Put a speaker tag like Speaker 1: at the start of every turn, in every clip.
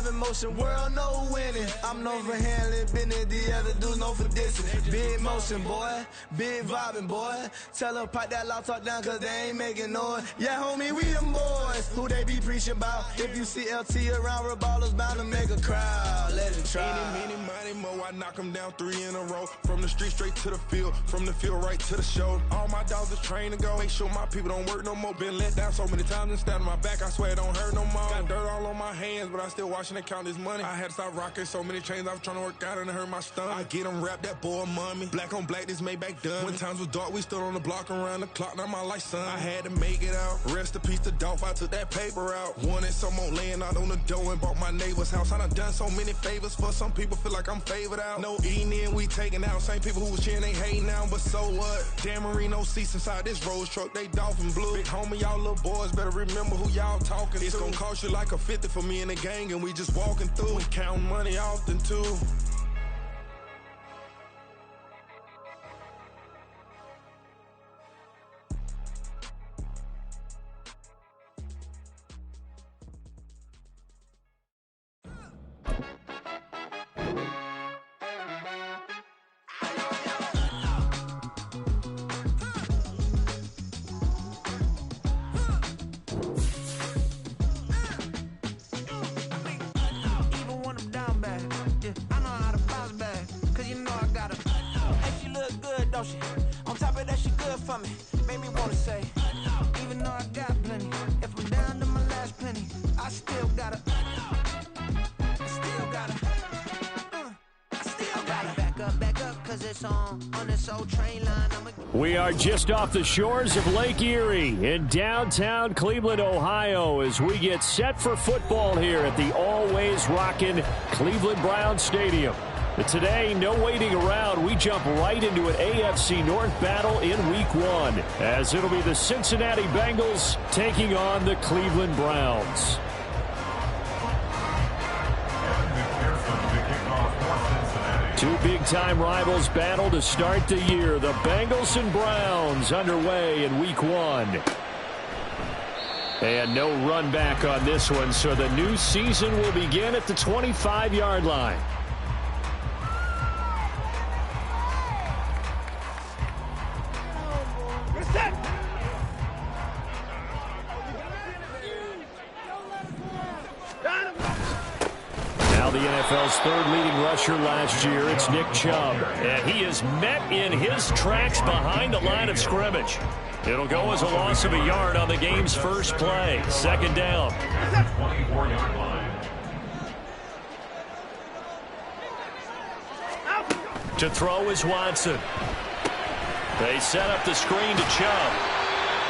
Speaker 1: Live in motion, world no winning. I'm known for handling business, the other dudes known for dissing. Big motion, boy, big vibing, boy. Tell her pipe that loud talk down, cause they ain't making noise. Yeah, homie, we them boys, who they be preaching about. If you see LT around, Reballer's bound to make a crowd. Let it try.
Speaker 2: Eeny, meeny, miny, mo, I knock them down 3 in a row. From the street straight to the field, from the field right to the show. All my dogs is trained to go. Make sure my people don't work no more. Been let down so many times and stabbed in my back, I swear it don't hurt no more. Got dirt all on my hands, but I still watching and count this money. I had to stop rocking so many chains, I was trying to work out and it hurt my stomach. I get them wrapped, that boy mommy. Black on black, this Maybach done. When times was dark, we stood on the block around the clock, now my life son. I had to make it out. Rest in peace to Dolph, I took that paper out. Wanted some more laying out on the dough and bought my neighbor's house. I done so many favors for some people, feel like I'm favored out. No eating in, we taking out. Same people who was cheering, they hating now, but so what? Dan Marino seats inside this Rolls truck, they dolphin blue. Big homie, y'all little boys better remember who y'all talking to. It's gonna cost you like a 50 for me and the gang, and we just walking through and counting money often too.
Speaker 3: On top of that, she good for me. Made me wanna say, even though I got plenty, if I'm down to my last penny, I still gotta back up, cause it's on this old train line.
Speaker 4: We are just off the shores of Lake Erie in downtown Cleveland, Ohio, as we get set for football here at the always rockin' Cleveland Browns Stadium. But today, no waiting around. We jump right into an AFC North battle in Week 1, as it'll be the Cincinnati Bengals taking on the Cleveland Browns. Two big-time rivals battle to start the year. The Bengals and Browns underway in Week 1. And no run back on this one, so the new season will begin at the 25-yard line. Now the NFL's third leading rusher last year, it's Nick Chubb. And he is met in his tracks behind the line of scrimmage. It'll go as a loss of a yard on the game's first play. Second down.
Speaker 5: 24-yard line.
Speaker 4: To throw is Watson. They set up the screen to Chubb.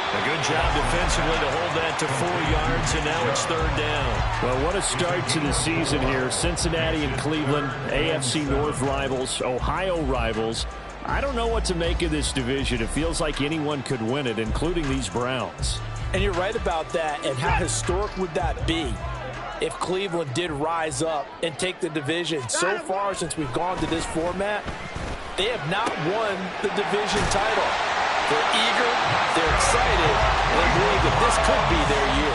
Speaker 4: A good job defensively to hold that to 4 yards, and now it's third down. Well, what a start to the season here. Cincinnati and Cleveland, AFC North rivals, Ohio rivals. I don't know what to make of this division. It feels like anyone could win it, including these Browns.
Speaker 6: And you're right about that. And how historic would that be if Cleveland did rise up and take the division? So far, since we've gone to this format, they have not won the division title. They're eager, they're excited, and they believe that this could be their year.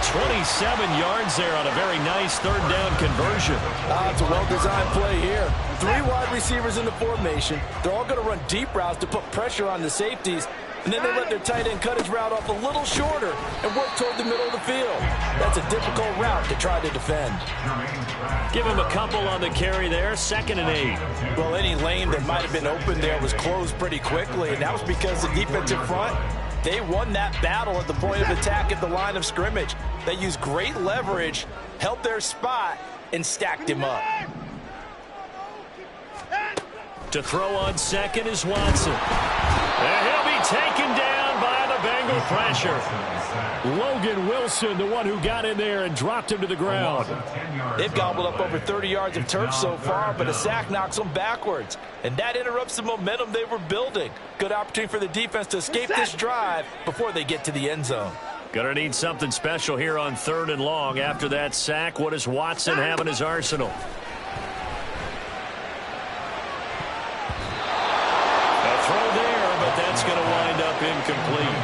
Speaker 4: 27 yards there on a very nice third down conversion.
Speaker 6: It's a well-designed play here. 3 wide receivers in the formation. They're all going to run deep routes to put pressure on the safeties, and then they let their tight end cut his route off a little shorter and work toward the middle of the field. That's a difficult route to try to defend.
Speaker 4: Give him a couple on the carry there, 2nd and 8.
Speaker 6: Well, any lane that might have been open there was closed pretty quickly, and that was because the defensive front, they won that battle at the point of attack at the line of scrimmage. They used great leverage, held their spot, and stacked him up.
Speaker 4: To throw on 2nd is Watson. And he'll be taken down by the Bengal pressure. Logan Wilson, the one who got in there and dropped him to the ground.
Speaker 6: They've gobbled up over 30 yards of turf so far, but a sack knocks them backwards. And that interrupts the momentum they were building. Good opportunity for the defense to escape this drive before they get to the end zone.
Speaker 4: Gonna need something special here on 3rd and long. After that sack, what does Watson have in his arsenal? A throw there, but that's going to wind up incomplete.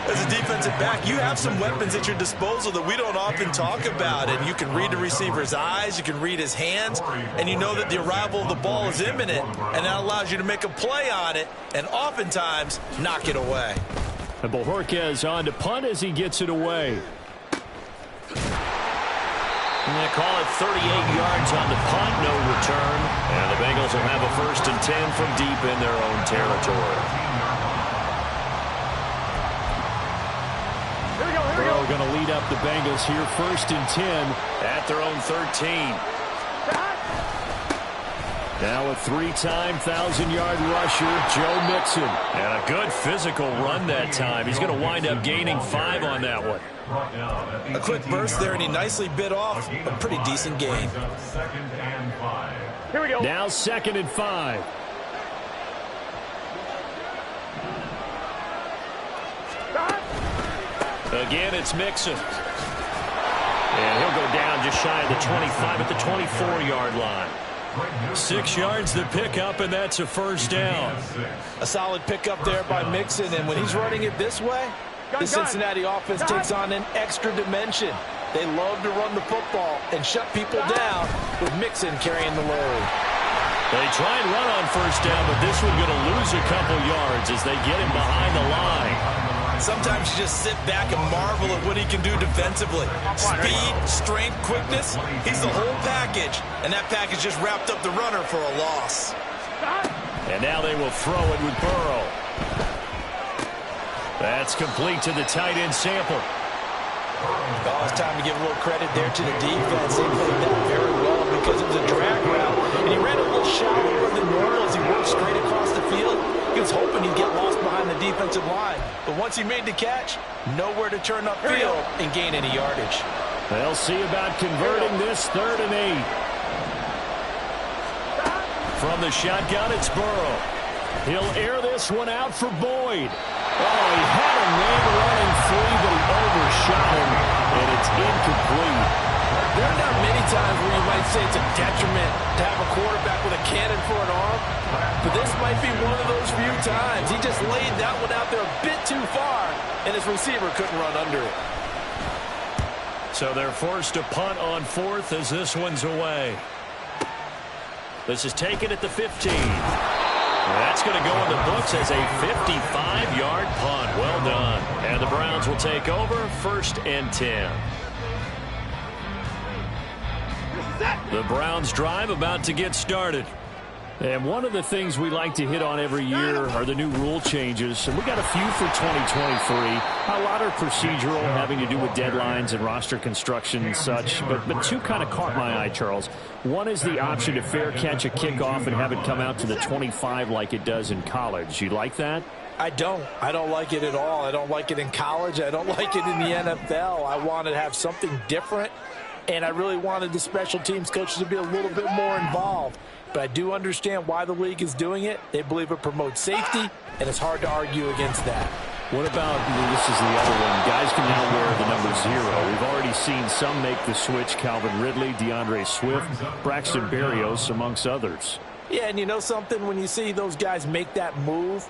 Speaker 7: as a defensive back, you have some weapons at your disposal that we don't often talk about. And you can read the receiver's eyes, you can read his hands, and you know that the arrival of the ball is imminent, and that allows you to make a play on it and oftentimes knock it away.
Speaker 4: And Bojorquez on to punt as he gets it away. And they call it 38 yards on the punt, no return. And the Bengals will have a 1st and 10 from deep in their own territory. Burrow going to lead up the Bengals here, 1st and 10 at their own 13. Now a 3-time 1,000-yard rusher, Joe Mixon. And a good physical run that time. He's going to wind up gaining 5 on that one.
Speaker 7: A quick burst there, and he nicely bit off a pretty decent gain.
Speaker 4: Here we go. Now 2nd and 5. Again, it's Mixon. And he'll go down just shy of the 25 at the 24-yard line. 6 yards to pick up, and that's a 1st down.
Speaker 6: A solid pickup there by Mixon, and when he's running it this way, the Cincinnati offense takes on an extra dimension. They love to run the football and shut people down with Mixon carrying the load.
Speaker 4: They try and run on 1st down, but this one's going to lose a couple yards as they get him behind the line.
Speaker 7: Sometimes you just sit back and marvel at what he can do defensively. Speed, strength, quickness, he's the whole package, and that package just wrapped up the runner for a loss.
Speaker 4: And now they will throw it with Burrow. That's complete to the tight end Sample.
Speaker 6: Oh, it's time to give a little credit there to the defense. They played that very well because it was a drag route, and he ran a little shallower than normal as he worked straight across the field. He was hoping he'd get lost behind the defensive line, but once he made the catch, nowhere to turn upfield and gain any yardage.
Speaker 4: They'll see about converting this 3rd and 8. From the shotgun, it's Burrow. He'll air this one out for Boyd. Oh, he had a man running free, but he overshot him, and it's incomplete.
Speaker 6: There are not many times where you might say it's a detriment to have a quarterback with a cannon for an arm, but this might be one of those few times. He just laid that one out there a bit too far, and his receiver couldn't run under it.
Speaker 4: So they're forced to punt on 4th as this one's away. This is taken at the 15. That's going to go in the books as a 55-yard punt. Well done. And the Browns will take over, 1st and 10. The Browns drive about to get started. And one of the things we like to hit on every year are the new rule changes. And we got a few for 2023. A lot are procedural, having to do with deadlines and roster construction and such. But 2 kind of caught my eye, Charles. One is the option to fair catch a kickoff and have it come out to the 25 like it does in college. You like that?
Speaker 6: I don't like it at all. I don't like it in college. I don't like it in the NFL. I want to have something different. And I really wanted the special teams coaches to be a little bit more involved. But I do understand why the league is doing it. They believe it promotes safety, and it's hard to argue against that.
Speaker 4: What about, this is the other one, guys can now wear the number 0. We've already seen some make the switch, Calvin Ridley, DeAndre Swift, Braxton Berrios, amongst others.
Speaker 6: Yeah, and you know something? When you see those guys make that move,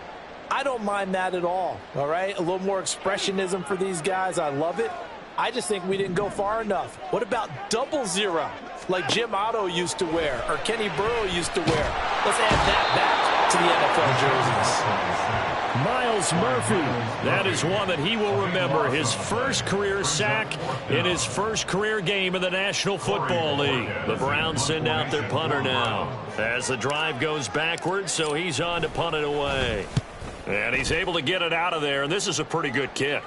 Speaker 6: I don't mind that at all right? A little more expressionism for these guys. I love it. I just think we didn't go far enough. What about 00, like Jim Otto used to wear or Kenny Burrow used to wear? Let's add that back to the NFL jerseys.
Speaker 4: Miles Murphy, that is one that he will remember. His first career sack in his first career game in the National Football League. The Browns send out their punter now as the drive goes backwards, so he's on to punt it away. And he's able to get it out of there, and this is a pretty good kick.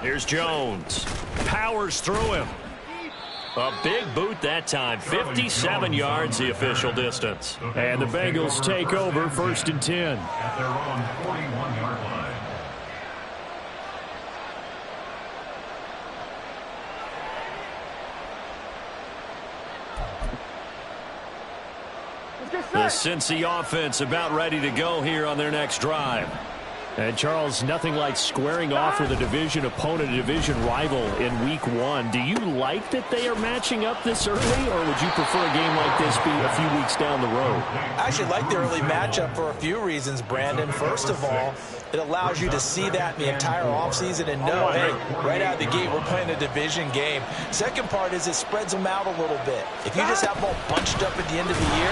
Speaker 4: Here's Jones. Powers through him. A big boot that time. 57 yards the official distance. And the Bengals take over, 1st and 10.
Speaker 5: At their own 41-yard line.
Speaker 4: The Cincy offense about ready to go here on their next drive. And, Charles, nothing like squaring off with a division opponent, a division rival in Week 1. Do you like that they are matching up this early, or would you prefer a game like this be a few weeks down the road?
Speaker 6: I actually like the early matchup for a few reasons, Brandon. First of all, it allows you to see that the entire offseason and know, hey, right out of the gate, we're playing a division game. Second part is it spreads them out a little bit. If you just have them all bunched up at the end of the year,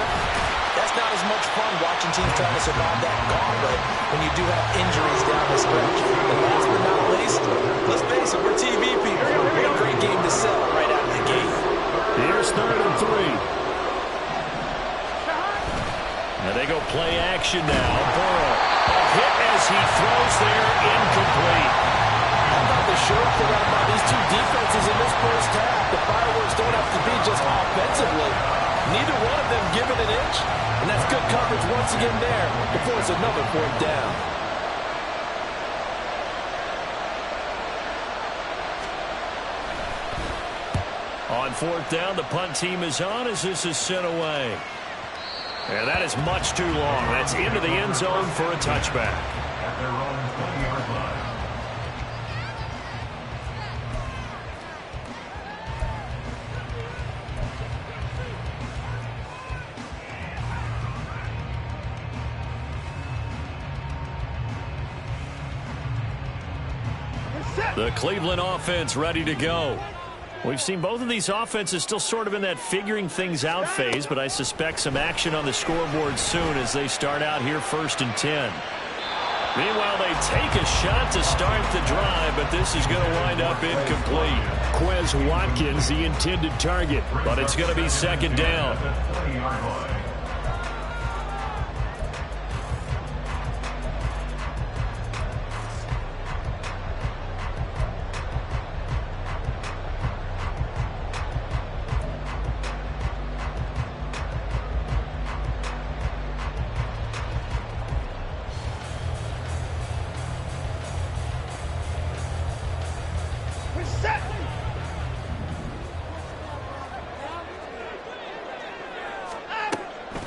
Speaker 6: that's not as much fun watching teams trying to survive that gauntlet when you do have injuries down the stretch. And last but not least, let's face it, we're TV people. What a great game to sell right out of the gate.
Speaker 4: Here's 3rd and 3. And they go play action now. Burrow, a hit as he throws there, incomplete.
Speaker 6: How about the show put out by these two defenses in this first half? The fireworks don't have to be just offensively. Neither one of them give it an inch, and that's good coverage once again there before it's another 4th down.
Speaker 4: On 4th down, the punt team is on as this is sent away. And that is much too long. That's into the end zone for a touchback.
Speaker 5: At their own 20-yard line.
Speaker 4: The Cleveland offense ready to go. We've seen both of these offenses still sort of in that figuring things out phase, but I suspect some action on the scoreboard soon as they start out here 1st and 10. Meanwhile, they take a shot to start the drive, but this is going to wind up incomplete. Quez Watkins, the intended target, but it's going to be 2nd down.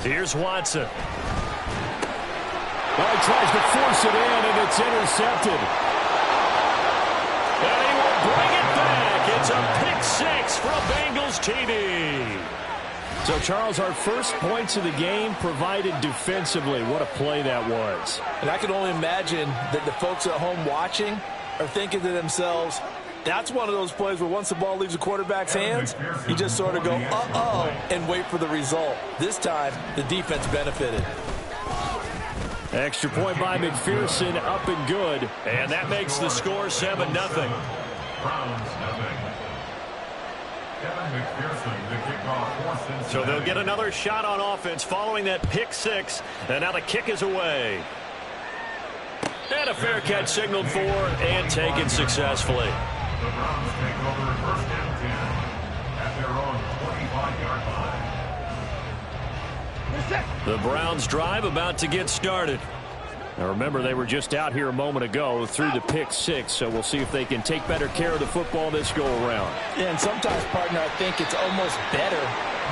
Speaker 4: Here's Watson.
Speaker 8: Well, he tries to force it in, and it's intercepted.
Speaker 4: And he will bring it back. It's a pick 6 for a Bengals TD. So, Charles, our first points of the game provided defensively. What a play that was.
Speaker 6: And I can only imagine that the folks at home watching are thinking to themselves, that's one of those plays where once the ball leaves the quarterback's hands, you just sort of go, uh-oh, and wait for the result. This time, the defense benefited.
Speaker 4: Extra point by McPherson, up and good. And that makes the score 7-0.
Speaker 5: Browns, nothing. Kevin McPherson, the kickoff for Cincinnati.
Speaker 4: So they'll get another shot on offense following that pick 6. And now the kick is away. And a fair catch signaled for and taken successfully.
Speaker 5: The Browns take over 1st and 10 at their own 25-yard line.
Speaker 4: The Browns drive about to get started. Now remember, they were just out here a moment ago through the pick 6, so we'll see if they can take better care of the football this go around.
Speaker 6: Yeah, and sometimes, partner, I think it's almost better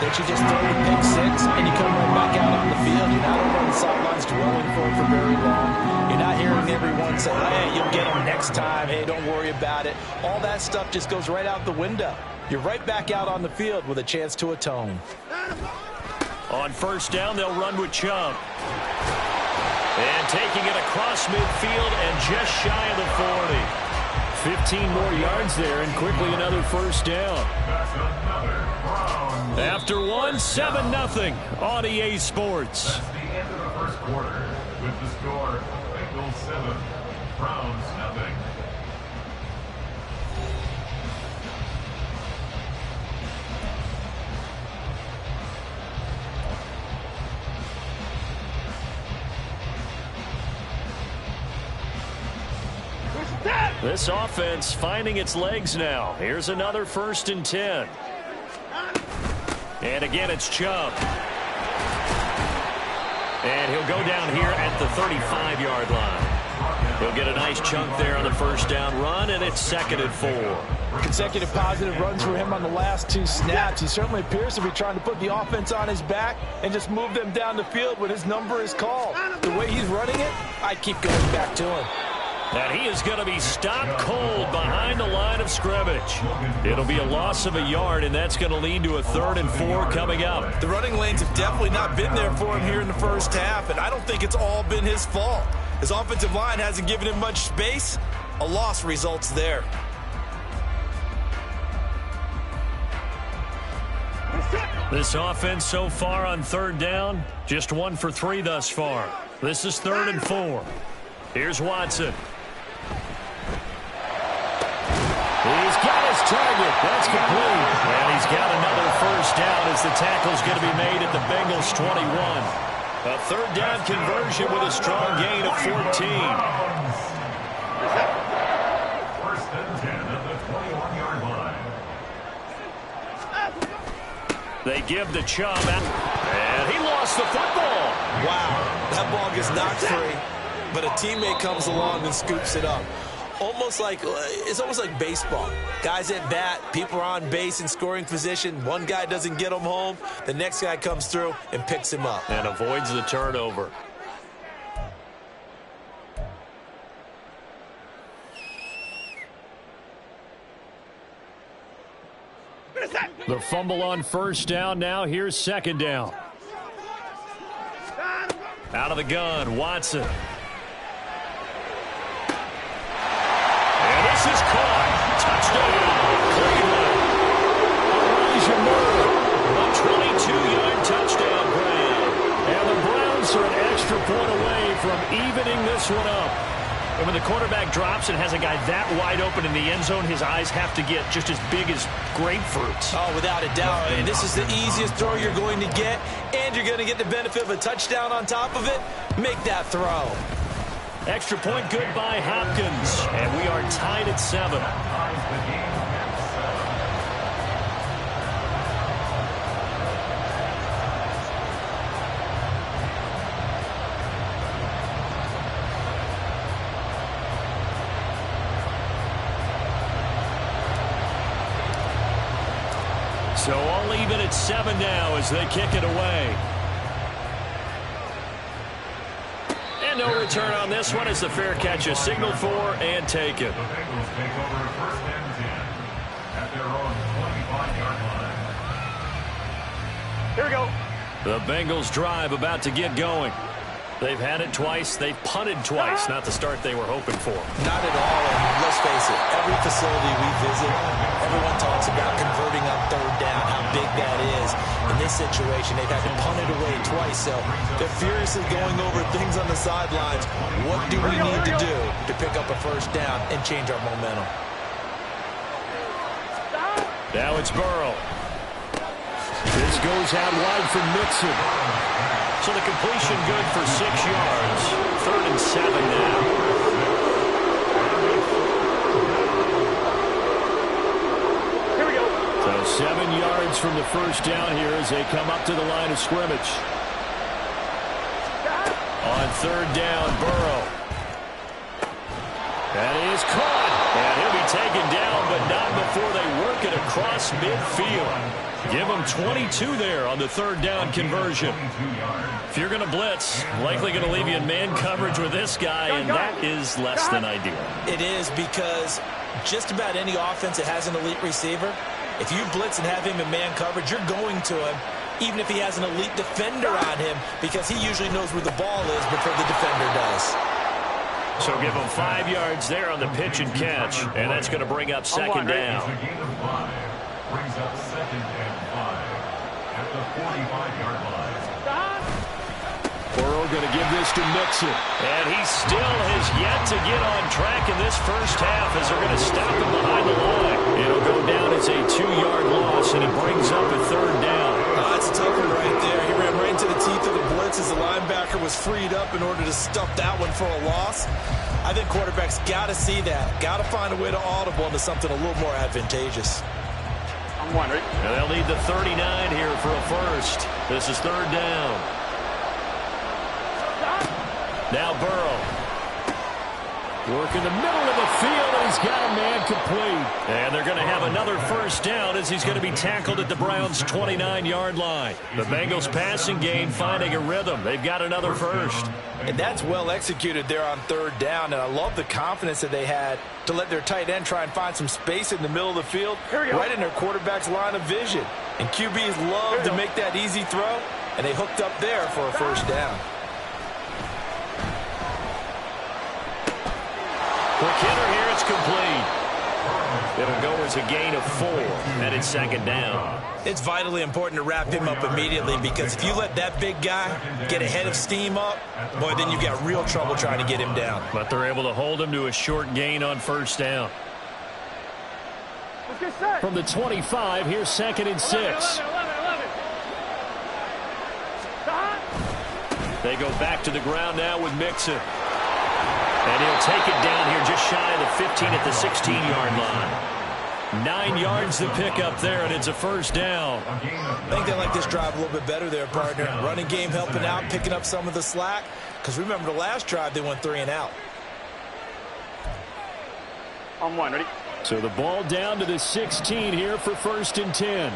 Speaker 6: that you just throw the pick 6 and you come right back out on the field. You're not over on the sidelines dwelling for it for very long. You're not hearing everyone say, hey, you'll get them next time. Hey, don't worry about it. All that stuff just goes right out the window. You're right back out on the field with a chance to atone.
Speaker 4: On 1st down, they'll run with Chubb. And taking it across midfield and just shy of the 40. 15 more yards there and quickly another 1st down.
Speaker 5: That's another Browns.
Speaker 4: After one, 7-0 on EA Sports.
Speaker 5: That's the end of the 1st quarter with the score Bengals 7, Browns nothing.
Speaker 4: This offense finding its legs now. Here's another 1st and 10. And again, it's Chubb. And he'll go down here at the 35-yard line. He'll get a nice chunk there on the first down run, and it's 2nd and 4.
Speaker 6: Consecutive positive runs for him on the last 2 snaps. He certainly appears to be trying to put the offense on his back and just move them down the field when his number is called. The way he's running it, I keep going back to him.
Speaker 4: And he is going to be stopped cold behind the line of scrimmage. It'll be a loss of a yard, and that's going to lead to a 3rd and 4 coming up.
Speaker 7: The running lanes have definitely not been there for him here in the first half, and I don't think it's all been his fault. His offensive line hasn't given him much space. A loss results there.
Speaker 4: This offense so far on 3rd down, just 1 for 3 thus far. This is 3rd and 4. Here's Watson. He's got his target. That's complete. And he's got another first down as the tackle's going to be made at the Bengals 21. A 3rd down conversion with a strong gain of 14.
Speaker 5: First and 10 at the 21-yard line.
Speaker 4: They give the Chubb out, and he lost the football.
Speaker 7: Wow, that ball gets knocked free, but a teammate comes along and scoops it up. It's almost like baseball. Guys at bat, people are on base in scoring position. One guy doesn't get him home. The next guy comes through and picks him up.
Speaker 4: And avoids the turnover. The fumble on first down now. Here's 2nd down. Out of the gun, Watson. This is caught. Touchdown, Cleveland. A 22-yard touchdown grab. And the Browns are an extra point away from evening this one up. And when the quarterback drops and has a guy that wide open in the end zone, his eyes have to get just as big as grapefruits.
Speaker 7: Oh, without a doubt. And this is the easiest throw you're going to get, and you're going to get the benefit of a touchdown on top of it. Make that throw.
Speaker 4: Extra point good by Hopkins. And we are tied at 7. So all even at 7 now as they kick it away. No return on this one as the fair catch is signaled for and taken.
Speaker 5: The Bengals take over first and 10 at their own 25-yard line.
Speaker 4: Here we go. The Bengals drive about to get going. They've had it twice. They've punted twice. Not the start they were hoping for.
Speaker 7: Not at all. And let's face it, every facility we visit, everyone talks about converting on 3rd down, how big that is. In this situation, they've had to punt it away twice, so they're furiously going over things on the sidelines. What do we need to do to pick up a first down and change our momentum?
Speaker 4: Now it's Burrow. This goes out wide from Mixon. So the completion good for 6 yards. 3rd and 7 now. Here we go. So 7 yards from the first down here as they come up to the line of scrimmage. On 3rd down, Burrow. That is caught. And he'll be taken down, but not before they work it across midfield. Give them 22 there on the 3rd down conversion. If you're going to blitz, likely going to leave you in man coverage with this guy, and that is less than ideal.
Speaker 7: It is, because just about any offense that has an elite receiver, if you blitz and have him in man coverage, you're going to him, even if he has an elite defender on him, because he usually knows where the ball is before the defender does.
Speaker 4: So give him 5 yards there on the pitch and catch, and that's going to bring up 2nd down.
Speaker 5: Brings up 2nd and 5 at the 45-yard line.
Speaker 4: Burrow going to give this to Mixon. And he still has yet to get on track in this first half as they're going to stop him behind the line. It'll go down as a 2-yard loss, and it brings up a 3rd down.
Speaker 7: That's a tough one right there. He ran right into the teeth of the blitz as the linebacker was freed up in order to stuff that one for a loss. I think quarterbacks got to see that. Got to find a way to audible into something a little more advantageous.
Speaker 4: And they'll need the 39 here for a first. This is 3rd down. Now Burrow.
Speaker 8: Work in the middle of the field, and he's got a man complete.
Speaker 4: And they're going to have another first down as he's going to be tackled at the Browns' 29-yard line. The Bengals passing game finding a rhythm. They've got another first.
Speaker 6: And that's well executed there on third down, and I love the confidence that they had to let their tight end try and find some space in the middle of the field, right in their quarterback's line of vision. And QBs love to make that easy throw, and they hooked up there for a first down.
Speaker 4: Quick hitter here, it's complete. It'll go as a gain of 4, and it's second down.
Speaker 7: It's vitally important to wrap him up immediately, because if you let that big guy get a head of steam up, boy, then you've got real trouble trying to get him down.
Speaker 4: But they're able to hold him to a short gain on first down.
Speaker 8: From the 25, here's 2nd and 6.
Speaker 4: They go back to the ground now with Mixon. And he'll take it down here just shy of the 15 at the 16-yard line. 9 yards to pick up there, and it's a first down.
Speaker 7: I think they like this drive a little bit better there, partner. Running game helping out, picking up some of the slack. Because remember, the last drive, they went 3 and out.
Speaker 9: On 1, ready?
Speaker 8: So the ball down to the 16 here for 1st and 10.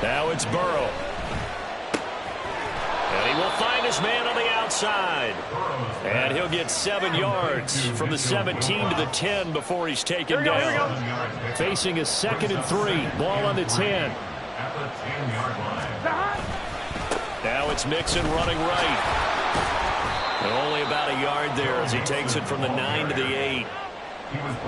Speaker 4: Now it's Burrow. And he will find his man on the outside. And he'll get 7 yards from the 17 to the 10 before he's taken down.
Speaker 8: Facing a 2nd and 3. Ball on the 10.
Speaker 5: At the 10-yard line.
Speaker 4: Now it's Mixon running right. And only about a yard there as he takes it from the 9 to the 8.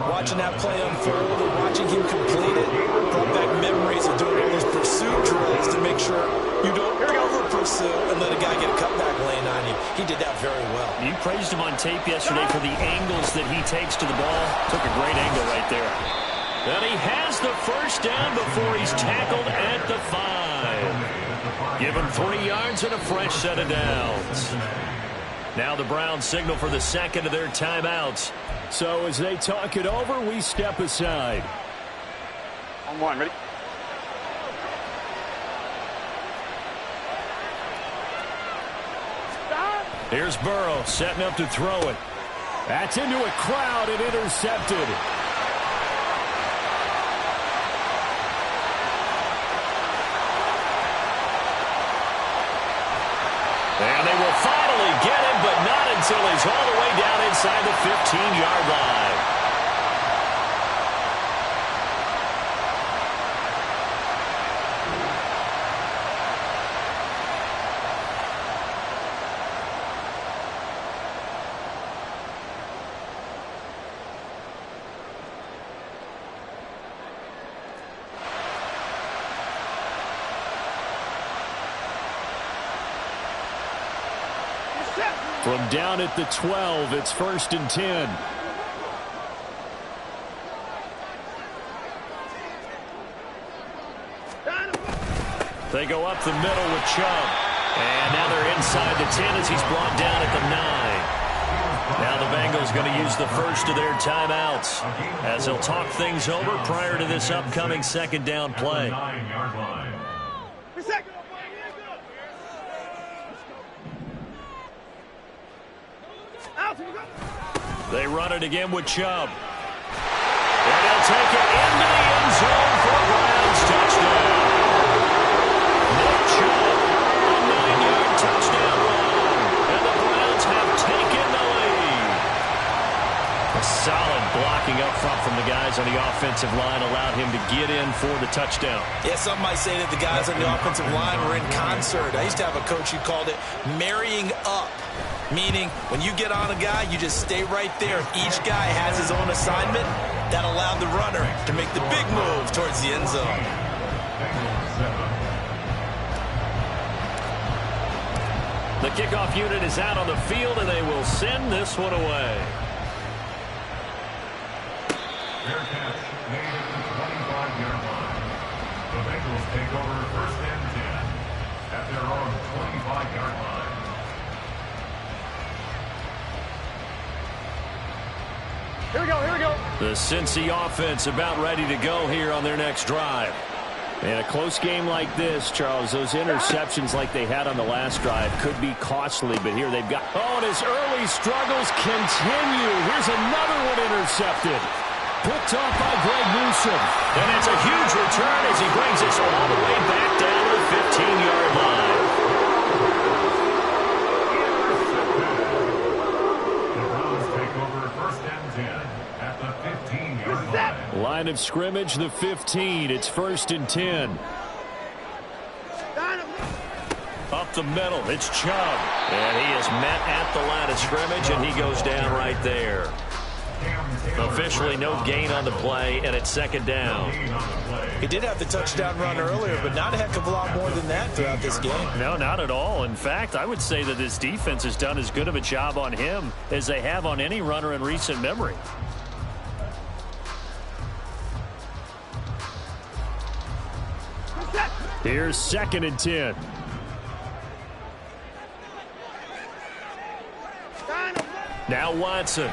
Speaker 7: Watching that play unfold and watching him complete it brought back memories of doing all those pursuit drills to make sure you don't over-pursue and let a guy get a cutback lane on you. He did that very well.
Speaker 4: You praised him on tape yesterday for the angles that he takes to the ball. Took a great angle right there. And he has the first down before he's tackled at the 5. Give him 3 yards and a fresh set of downs. Now the Browns signal for the second of their timeouts.
Speaker 8: So as they talk it over, we step aside.
Speaker 9: On 1, ready?
Speaker 4: Here's Burrow setting up to throw it.
Speaker 8: That's into a crowd and intercepted.
Speaker 4: And they will finally get him, but not until he's all the way down inside the 15-yard line.
Speaker 8: From down at the 12, it's 1st and 10.
Speaker 4: They go up the middle with Chubb. And now they're inside the 10 as he's brought down at the 9. Now the Bengals going to use the first of their timeouts as they'll talk things over prior to this upcoming second down play. They run it again with Chubb. And he'll take it into the end zone for a Browns touchdown. Nick Chubb, a 9-yard touchdown run. And the Browns have taken the lead. A solid blocking up front from the guys on the offensive line allowed him to get in for the touchdown.
Speaker 7: Yeah, some might say that the guys on the offensive line were in concert. I used to have a coach who called it marrying up. Meaning, when you get on a guy, you just stay right there. Each guy has his own assignment. That allowed the runner to make the big move towards the end zone.
Speaker 4: The kickoff unit is out on the field, and they will send this one away.
Speaker 5: Fair catch made at the 25-yard line. The Bengals take over 1st and 10 at their own 25-yard line.
Speaker 9: Here we go, here we go.
Speaker 4: The Cincy offense about ready to go here on their next drive. In a close game like this, Charles, those interceptions like they had on the last drive could be costly, but here they've got... Oh, and his early struggles continue. Here's another one intercepted. Picked off by Greg Newsom. And it's a huge return as he brings us all the way back down to the 15-yard line.
Speaker 5: The Browns take over first and 10 at the 15-yard line.
Speaker 4: Line of scrimmage, the 15. It's 1st and 10. Up the middle, it's Chubb. And he is met at the line of scrimmage, and he goes down right there. Officially no gain on the play, and it's 2nd down.
Speaker 7: He did have the touchdown run earlier, but not a heck of a lot more than that throughout this game.
Speaker 4: No, not at all. In fact, I would say that this defense has done as good of a job on him as they have on any runner in recent memory. Here's 2nd and 10. Now Watson.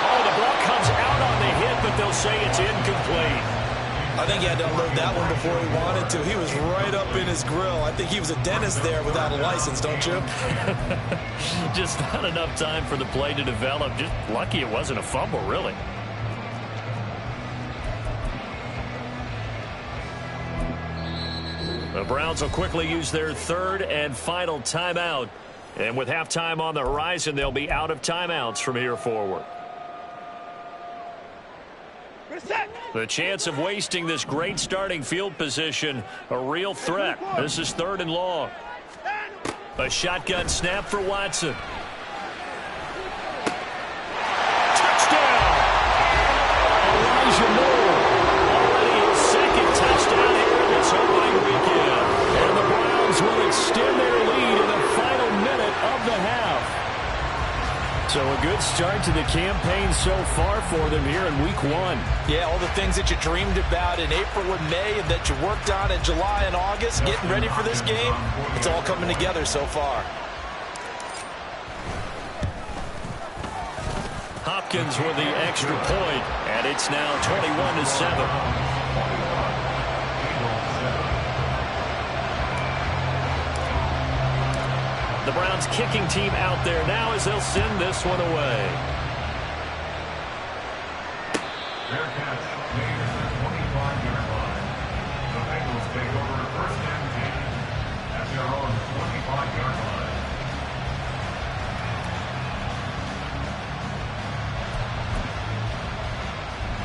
Speaker 4: Oh, the ball comes out on the hit, but they'll say it's incomplete.
Speaker 7: I think he had to unload that one before he wanted to. He was right up in his grill. I think he was a dentist there without a license, don't you?
Speaker 4: Just not enough time for the play to develop. Just lucky it wasn't a fumble, really. The Browns will quickly use their 3rd and final timeout. And with halftime on the horizon, they'll be out of timeouts from here forward. The chance of wasting this great starting field position, a real threat. This is 3rd and long. A shotgun snap for Watson. Touchdown! Elijah Moore. Already his 2nd touchdown here in this opening weekend. And the Browns will extend their lead in the final minute of the half. So a good start to the campaign so far for them here in week 1.
Speaker 7: Yeah, all the things that you dreamed about in April and May and that you worked on in July and August, getting ready for this game, it's all coming together so far.
Speaker 4: Hopkins with the extra point, and it's now 21-7. The Browns kicking team out there now as they'll send this one away.
Speaker 5: Their catch made at the 25-yard line. The Bengals take over first and 10 at their own 25-yard line.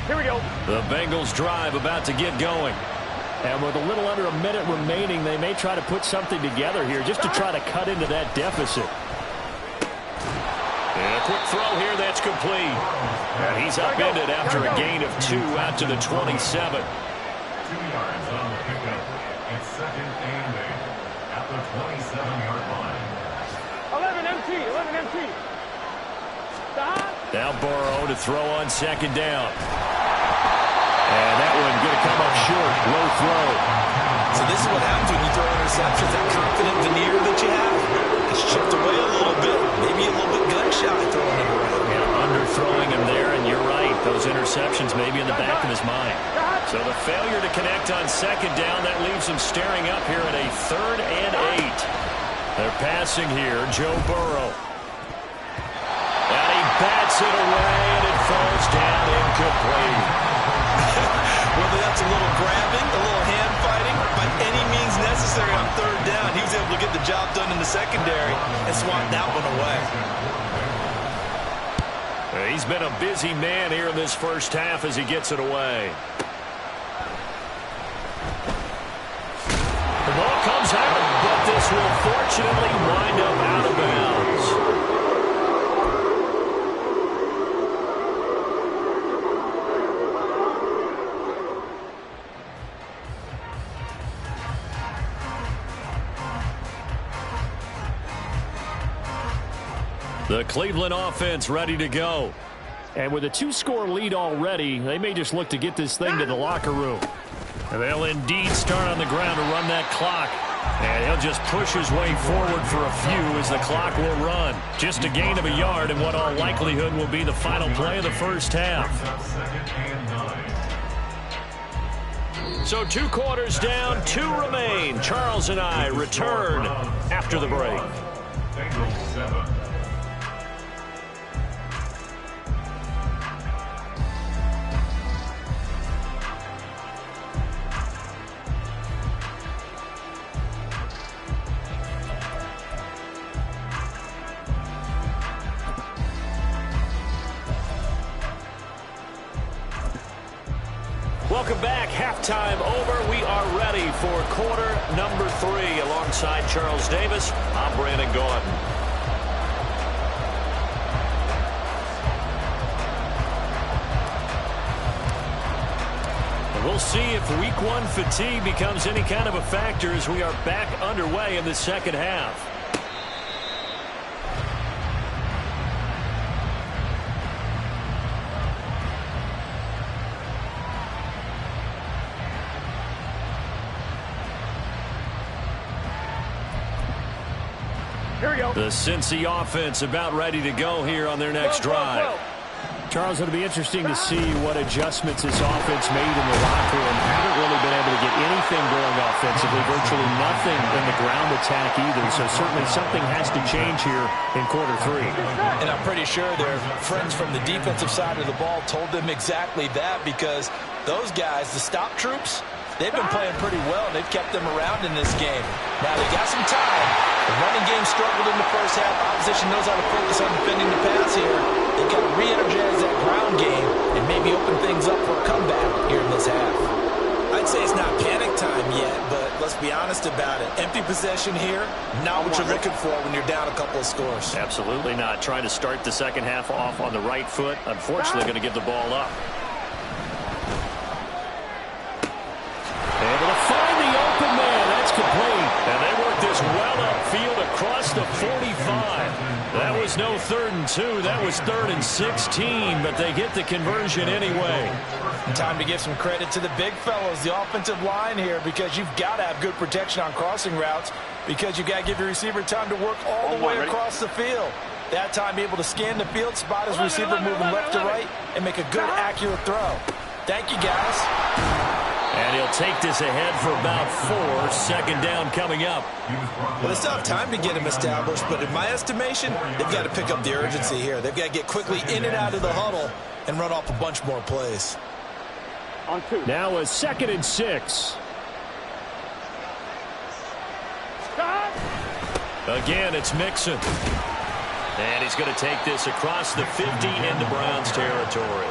Speaker 9: Here we go.
Speaker 4: The Bengals drive about to get going. And with a little under a minute remaining, they may try to put something together here just to try to cut into that deficit. And a quick throw here that's complete. And he's upended after a gain of 2 out to the 27.
Speaker 5: 2 yards on the pickup. It's 2nd and 8 at the 27-yard line.
Speaker 9: 11 MT.
Speaker 4: Now Burrow to throw on 2nd down. And that one going to come up short. Low throw.
Speaker 7: So this is what happens when you throw interceptions. That confident veneer that you have is chipped away a little bit. Maybe a little bit gun-shy throwing it around.
Speaker 4: Yeah, underthrowing him there, and you're right. Those interceptions may be in the back of his mind. So the failure to connect on 2nd down, that leaves him staring up here at a 3rd and 8. They're passing here. Joe Burrow. And he bats it away, and it falls down incomplete.
Speaker 7: Whether that's a little grabbing, a little hand fighting, by any means necessary on 3rd down, he was able to get the job done in the secondary and swat that one away.
Speaker 4: He's been a busy man here in this first half as he gets it away. The ball comes out, but this will fortunately wind up out of bounds. The Cleveland offense ready to go. And with a 2-score lead already, they may just look to get this thing to the locker room. And they'll indeed start on the ground to run that clock. And he'll just push his way forward for a few as the clock will run. Just a gain of a yard in what all likelihood will be the final play of the first half. So 2 quarters down, 2 remain. Charles and I return after the break. Welcome back. Halftime over. We are ready for quarter number 3. Alongside Charles Davis, I'm Brandon Gaudin. And we'll see if week 1 fatigue becomes any kind of a factor as we are back underway in the second half. The Cincy offense about ready to go here on their next drive.
Speaker 8: Charles, it'll be interesting to see what adjustments this offense made in the locker room. Haven't really been able to get anything going offensively, virtually nothing in the ground attack either. So certainly something has to change here in quarter 3.
Speaker 7: And I'm pretty sure their friends from the defensive side of the ball told them exactly that, because those guys, the stop troops, they've been playing pretty well. They've kept them around in this game. Now they got some time. The running game struggled in the first half. Opposition knows how to focus on defending the pass here. They've got to re-energize that ground game and maybe open things up for a comeback here in this half. I'd say it's not panic time yet, but let's be honest about it. Empty possession here, not what you're looking for when you're down a couple of scores.
Speaker 4: Absolutely not. Trying to start the second half off on the right foot. Unfortunately, going to give the ball up. Able to find the open man. That's complete. And they work this well upfield across the 45. That was no 3rd and 2. That was 3rd and 16, but they get the conversion anyway.
Speaker 7: Time to give some credit to the big fellows, the offensive line here, because you've got to have good protection on crossing routes, because you've got to give your receiver time to work all the way across the field. That time able to scan the field, spot his receiver moving left to right, and make a good, accurate throw. Thank you, guys.
Speaker 4: And he'll take this ahead for about 4. Second down coming up.
Speaker 7: Well, they still have time to get him established, but in my estimation, they've got to pick up the urgency here. They've got to get quickly in and out of the huddle and run off a bunch more plays.
Speaker 9: On 2.
Speaker 8: Now a 2nd and 6.
Speaker 9: Stop.
Speaker 4: Again, it's Mixon. And he's going to take this across the 50 into Browns territory.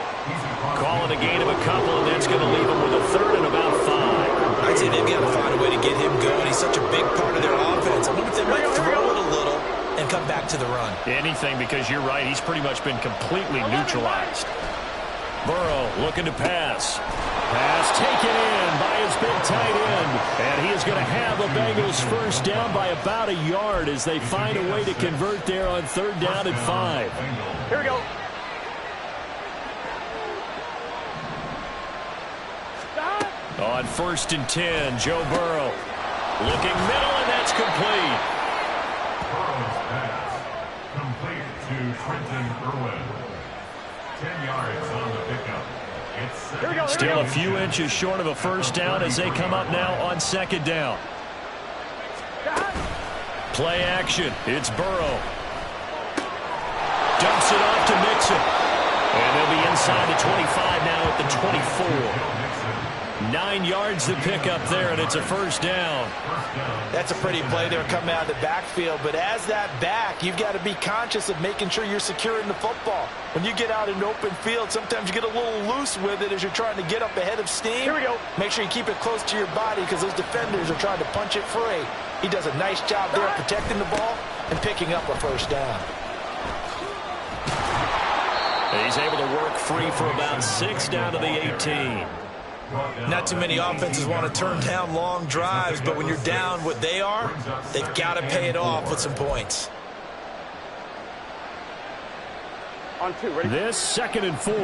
Speaker 4: Calling a gain of a couple, and that's going to leave him with a 3rd and about 5.
Speaker 7: I'd say they've got to find a way to get him going. He's such a big part of their offense. I wonder if they might throw it a little and come back to the run.
Speaker 4: Anything, because you're right. He's pretty much been completely neutralized. Burrow looking to pass. Pass taken in by his big tight end. And he is going to have a Bengals first down by about a yard as they find a way to convert there on 3rd down and 5.
Speaker 9: Here we go. Stop.
Speaker 4: On 1st and 10, Joe Burrow looking middle, and that's complete.
Speaker 5: Burrow's pass complete to Trenton Irwin. 10 yards on the pickup.
Speaker 4: Still a few inches short of a first down as they come up now on 2nd down. Play action. It's Burrow. Dumps it off to Mixon. And they'll be inside the 25 now at the 24. 9 yards to pick up there, and it's a first down.
Speaker 7: That's a pretty play there coming out of the backfield. But as that back, you've got to be conscious of making sure you're securing the football. When you get out in open field, sometimes you get a little loose with it as you're trying to get up ahead of steam.
Speaker 9: Here we go.
Speaker 7: Make sure you keep it close to your body because those defenders are trying to punch it free. He does a nice job there protecting the ball and picking up a first down.
Speaker 4: He's able to work free for about 6 down to the 18.
Speaker 7: Not too many offenses want to turn down long drives, but when you're down what they are, they've got to pay it off with some points.
Speaker 9: On 2, ready?
Speaker 8: This 2nd and 4.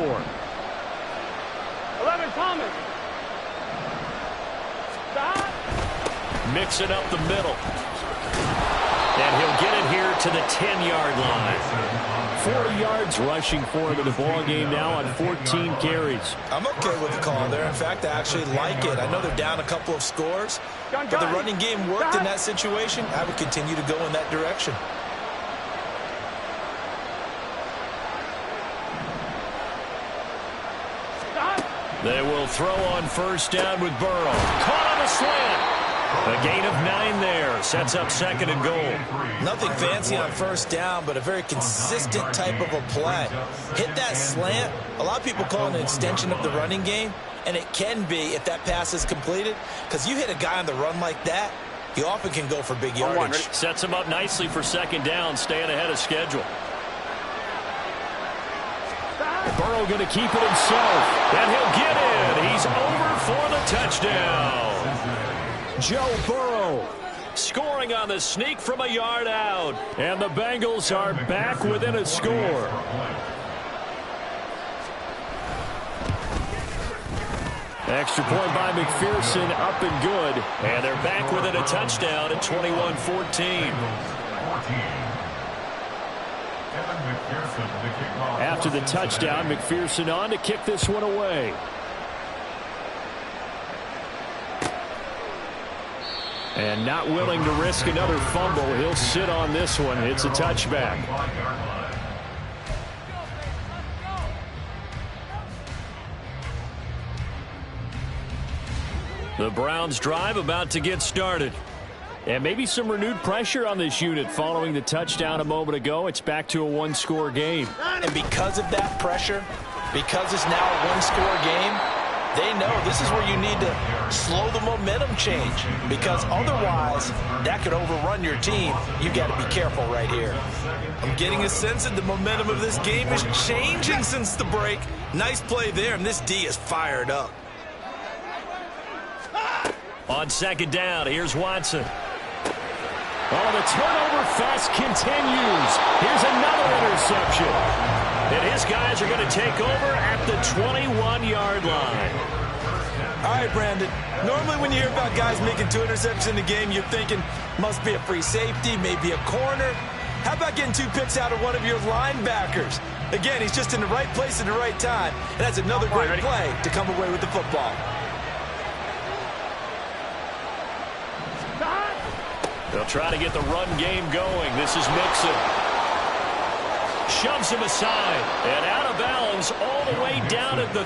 Speaker 9: 11, Thomas. Stop.
Speaker 4: Mixing up the middle. And he'll get it here to the 10-yard line. 40 yards rushing for him in the ball game now on 14 carries.
Speaker 7: I'm okay with the call there. In fact, I actually like it. I know they're down a couple of scores, but the running game worked in that situation. I would continue to go in that direction.
Speaker 4: They will throw on first down with Burrow. Caught on a slant. A gain of 9 there. Sets up second and goal.
Speaker 7: Nothing fancy on first down, but a very consistent type of a play. Hit that slant. A lot of people call it an extension of the running game, and it can be if that pass is completed, because you hit a guy on the run like that, he often can go for big yardage.
Speaker 4: Sets him up nicely for second down, staying ahead of schedule. Burrow going to keep it himself, and he'll get in. He's over for the touchdown. Joe Burrow scoring on the sneak from a yard out. And the Bengals are back within a score. Extra point by McPherson, up and good. And they're back within a touchdown at 21-14. After the touchdown, McPherson on to kick this one away. And not willing to risk another fumble. He'll sit on this one. It's a touchback. The Browns drive about to get started. And maybe some renewed pressure on this unit following the touchdown a moment ago. It's back to a one-score game.
Speaker 7: And because of that pressure, because it's now a one-score game, they know this is where you need to slow the momentum change, because otherwise that could overrun your team. You got to be careful right here. I'm getting a sense that the momentum of this game is changing since the break. Nice play there, and this D is fired up.
Speaker 4: On second down, here's Watson. Oh, the turnover fest continues. Here's another interception. And his guys are going to take over at the 21-yard line.
Speaker 7: All right, Brandon. Normally when you hear about guys making 2 interceptions in the game, you're thinking must be a free safety, maybe a corner. How about getting 2 picks out of one of your linebackers? Again, he's just in the right place at the right time. And that's another great play to come away with the football.
Speaker 4: They'll try to get the run game going. This is Mixon. Shoves him aside. And out of bounds all the way down at the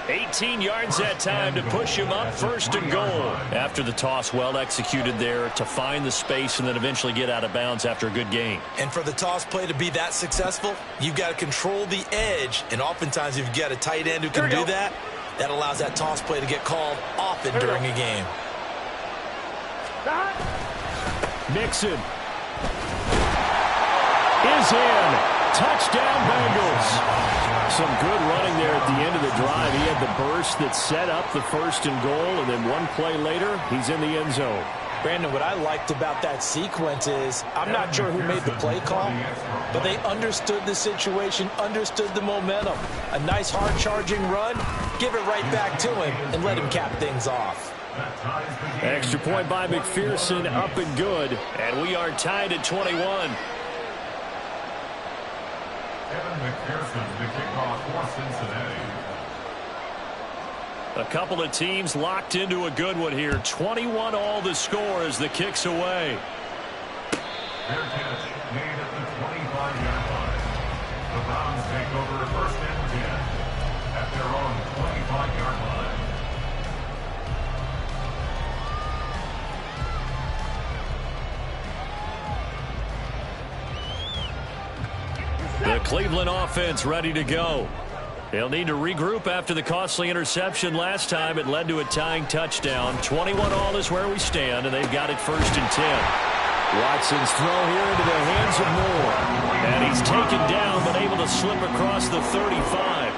Speaker 4: 3. 18 yards that time to push him up first and goal. After the toss, well executed there to find the space and then eventually get out of bounds after a good gain.
Speaker 7: And for the toss play to be that successful, you've got to control the edge. And oftentimes if you've got a tight end who can do that, that allows that toss play to get called often during a game.
Speaker 4: Mixon is in. Touchdown, Bengals. Some good running there at the end of the drive. He had the burst that set up the first and goal, and then one play later, he's in the end zone.
Speaker 6: Brandon, what I liked about that sequence is I'm not sure who made the play call, but they understood the situation, understood the momentum. A nice hard-charging run, give it right back to him, and let him cap things off.
Speaker 4: Extra point by McPherson, up and good. And we are tied at 21.
Speaker 5: McPherson, the kickoff for Cincinnati.
Speaker 4: A couple of teams locked into a good one here. 21 all the score as the kick's away.
Speaker 5: Their catch made at the 25-yard line. The Browns take over first and 10 at their own 25-yard line.
Speaker 4: The Cleveland offense ready to go. They'll need to regroup after the costly interception last time. It led to a tying touchdown. 21 all is where we stand, and they've got it first and 10. Watson's throw here into the hands of Moore. And he's taken down, but able to slip across the 35.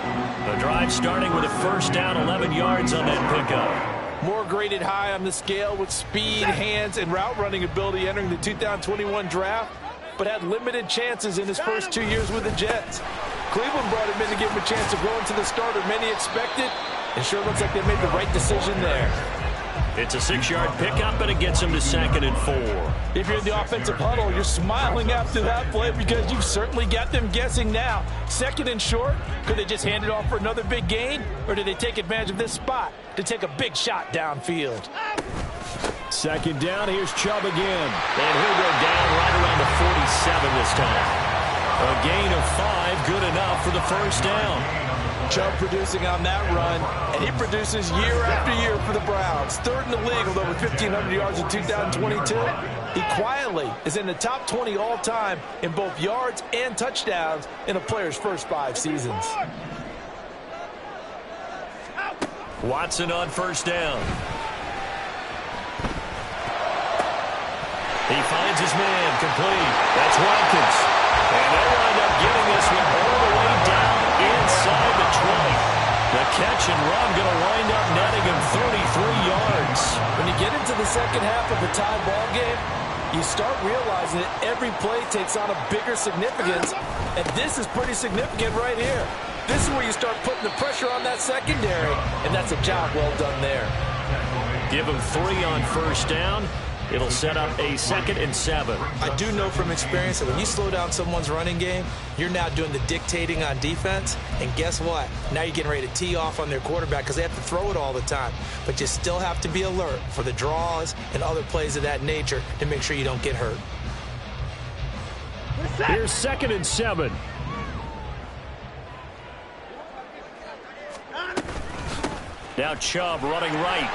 Speaker 4: The drive starting with a first down, 11 yards on that pickup.
Speaker 6: Moore graded high on the scale with speed, hands, and route running ability entering the 2021 draft, but had limited chances in his first 2 years with the Jets. Cleveland brought him in to give him a chance to grow into the starter many expected, and sure looks like they made the right decision there.
Speaker 4: It's a 6-yard pickup, and it gets him to 2nd and 4.
Speaker 6: If you're in the offensive huddle, you're smiling after that play because you've certainly got them guessing now. 2nd and short, could they just hand it off for another big gain? Or did they take advantage of this spot to take a big shot downfield?
Speaker 8: 2nd down, here's Chubb again.
Speaker 4: And he'll go down right around the 47 this time. A gain of 5, good enough for the first down.
Speaker 6: Chubb producing on that run, and he produces year after year for the Browns. 3rd in the league with over 1,500 yards in 2022. He quietly is in the top 20 all-time in both yards and touchdowns in a player's first 5 seasons.
Speaker 4: Watson on 1st down. He finds his man, complete. That's Watkins. And they'll wind up getting this one all the way down inside the 20. The catch and run going to wind up netting him 33 yards.
Speaker 6: When you get into the second half of a tie ball game, you start realizing that every play takes on a bigger significance, and this is pretty significant right here. This is where you start putting the pressure on that secondary, and that's a job well done there.
Speaker 4: Give him 3 on 1st down. It'll set up a 2nd and 7.
Speaker 6: I do know from experience that when you slow down someone's running game, you're now doing the dictating on defense. And guess what? Now you're getting ready to tee off on their quarterback because they have to throw it all the time. But you still have to be alert for the draws and other plays of that nature to make sure you don't get hurt.
Speaker 8: Here's 2nd and 7.
Speaker 4: Now Chubb running right.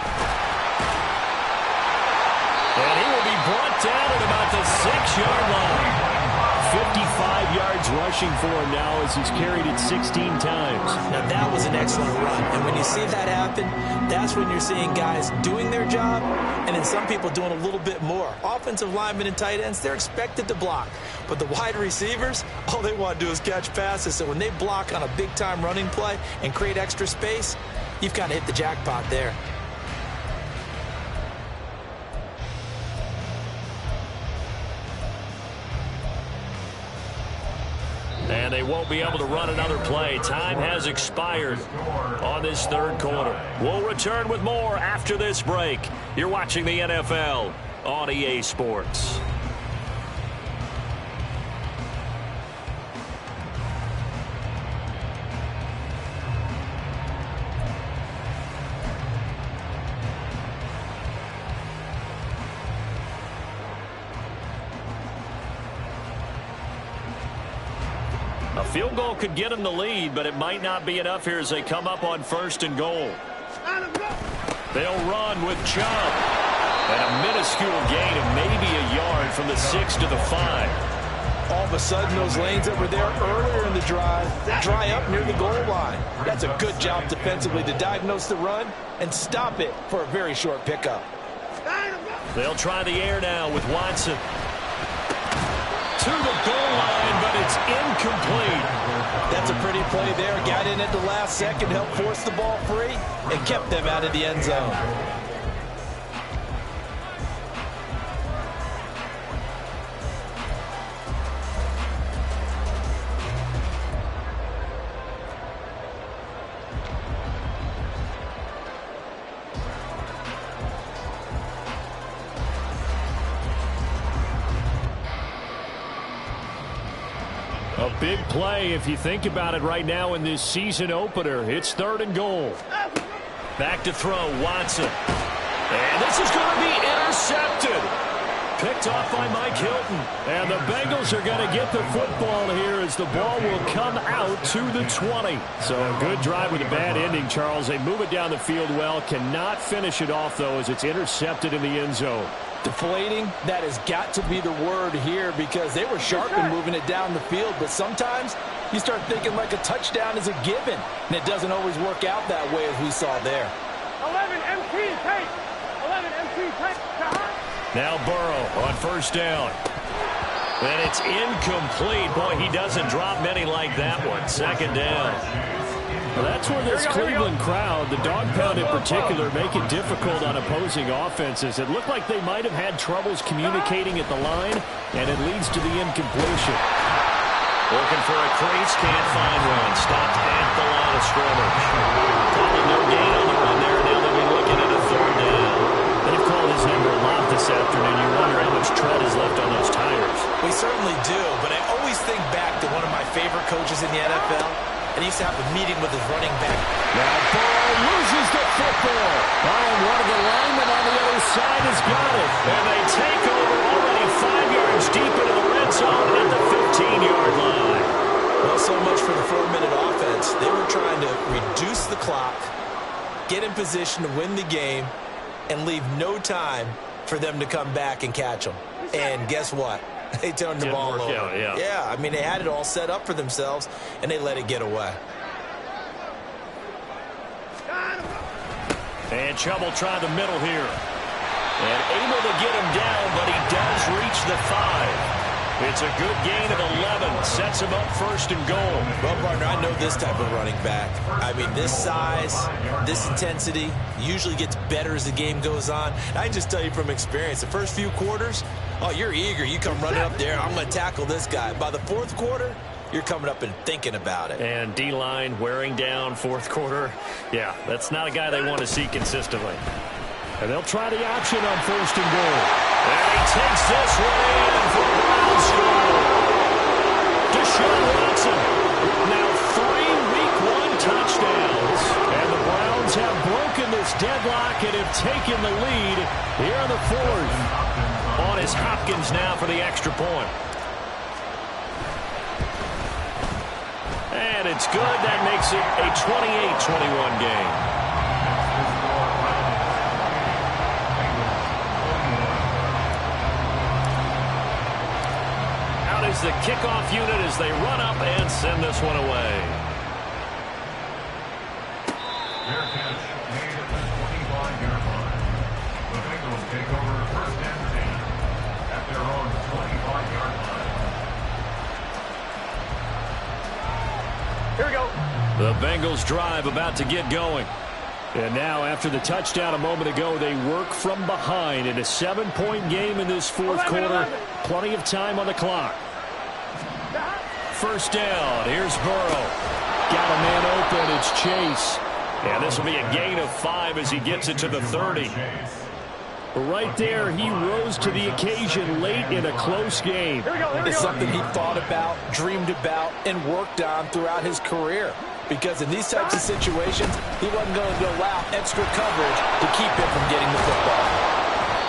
Speaker 4: And he will be brought down at about the 6-yard line. 55 yards rushing for him now as he's carried it 16 times.
Speaker 6: Now that was an excellent run. And when you see that happen, that's when you're seeing guys doing their job and then some people doing a little bit more. Offensive linemen and tight ends, they're expected to block. But the wide receivers, all they want to do is catch passes. So when they block on a big-time running play and create extra space, you've kind of hit the jackpot there.
Speaker 4: And they won't be able to run another play. Time has expired on this 3rd quarter. We'll return with more after this break. You're watching the NFL on EA Sports. A field goal could get them the lead, but it might not be enough here as they come up on 1st and goal. They'll run with Chubb. And a minuscule gain of maybe a yard from the 6 to the 5.
Speaker 6: All of a sudden, those lanes that were there earlier in the drive dry up near the goal line. That's a good job defensively to diagnose the run and stop it for a very short pickup.
Speaker 4: They'll try the air now with Watson. To the goal line, but it's incomplete.
Speaker 6: That's a pretty play there. Got in at the last second, helped force the ball free, and kept them out of the end zone.
Speaker 8: A big play if you think about it right now in this season opener. It's 3rd and goal.
Speaker 4: Back to throw, Watson. And this is going to be intercepted. Picked off by Mike Hilton.
Speaker 8: And the Bengals are going to get the football here as the ball will come out to the 20. So a good drive with a bad ending, Charles. They move it down the field well. Cannot finish it off, though, as it's intercepted in the end zone.
Speaker 6: Deflating, that has got to be the word here because they were sharp in moving it down the field, but sometimes you start thinking like a touchdown is a given, and it doesn't always work out that way as we saw there.
Speaker 9: 11 MT, take. 11 MT, take.
Speaker 4: Now Burrow on 1st down. And it's incomplete. Boy, he doesn't drop many like that one. 2nd down.
Speaker 8: Well, that's where this Cleveland crowd, the dog pound in particular, make it difficult on opposing offenses. It looked like they might have had troubles communicating at the line, and it leads to the incompletion.
Speaker 4: Looking for a crease, can't find one. Stopped at the line of scrimmage. Calling no gain on the run there. Now they'll be looking at a 3rd down.
Speaker 8: this afternoon, you wonder how much tread is left on those tires.
Speaker 7: We certainly do, but I always think back to one of my favorite coaches in the NFL, and he used to have a meeting with his running back.
Speaker 8: Now Burrow loses the football. And one of the linemen on the other side has got it. And they take over already 5 yards deep into the red zone at the 15-yard line.
Speaker 7: Well, so much for the 4-minute offense. They were trying to reduce the clock, get in position to win the game, and leave no time for them to come back and catch them. And guess what? They turned the ball over. Yeah, I mean, they had it all set up for themselves, and they let it get away.
Speaker 8: And Chubb will try the middle here. And able to get him down, but he does reach the 5. It's a good gain of 11. Sets him up first and goal.
Speaker 7: Well, partner, I know this type of running back. I mean, this size, this intensity usually gets better as the game goes on. I can just tell you from experience, the first few quarters, oh, you're eager. You come running up there, I'm going to tackle this guy. By the fourth quarter, you're coming up and thinking about it.
Speaker 8: And D-line wearing down fourth quarter. Yeah, that's not a guy they want to see consistently. And they'll try the option on first and goal. And he takes this way in for a Browns score. Deshaun Watson. Now 3 Week 1 touchdowns. And the Browns have broken this deadlock and have taken the lead here in the 4th. On is Hopkins now for the extra point. And it's good. That makes it a 28-21 game. Is the kickoff unit as they run up and send this one away.
Speaker 5: Their catch made at the 25-yard line. The Bengals take over first and 10 at their own 25-yard line.
Speaker 9: Here we go.
Speaker 8: The Bengals drive about to get going. And now, after the touchdown a moment ago, they work from behind in a 7-point game in this 4th quarter. Plenty of time on the clock. First down. Here's Burrow. Got a man open. It's Chase. And this will be a gain of 5 as he gets it to the 30. Right there, he rose to the occasion late in a close game.
Speaker 6: It's something he thought about, dreamed about, and worked on throughout his career. Because in these types of situations, he wasn't going to allow extra coverage to keep him from getting the football.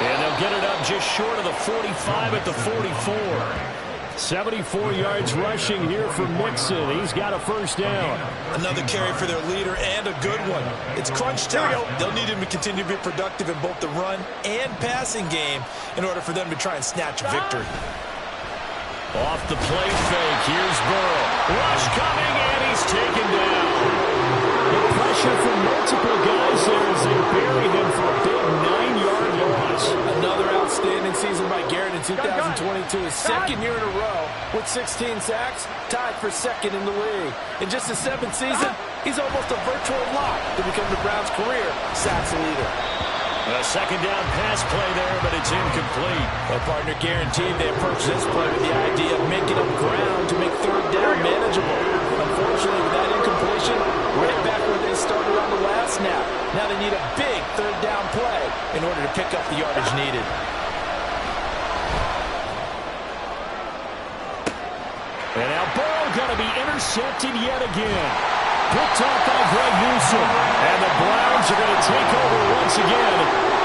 Speaker 8: And they'll get it up just short of the 45 at the 44. 74 yards rushing here for Mixon. He's got a first down.
Speaker 7: Another carry for their leader and a good one. It's crunch time. They'll need him to continue to be productive in both the run and passing game in order for them to try and snatch a victory.
Speaker 8: Off the play fake. Here's Burrow. Rush coming, and he's taken down. The pressure from multiple guys there as they bury him for a big 9-yard loss.
Speaker 6: Another outstanding season by Garrett in 2022. His second year in a row with 16 sacks, tied for second in the league. In just his 7th season, he's almost a virtual lock to become the Browns' career sacks leader.
Speaker 8: A second down pass play there, but it's incomplete.
Speaker 6: Well, partner, guaranteed they approach this play with the idea of making up ground to make 3rd down manageable. Unfortunately, with that incompletion, right back where they started on the last snap. Now they need a big 3rd down play in order to pick up the yardage needed.
Speaker 8: And now Burrow going to be intercepted yet again. Picked off by Greg Newsom. And the Browns are going to take over once again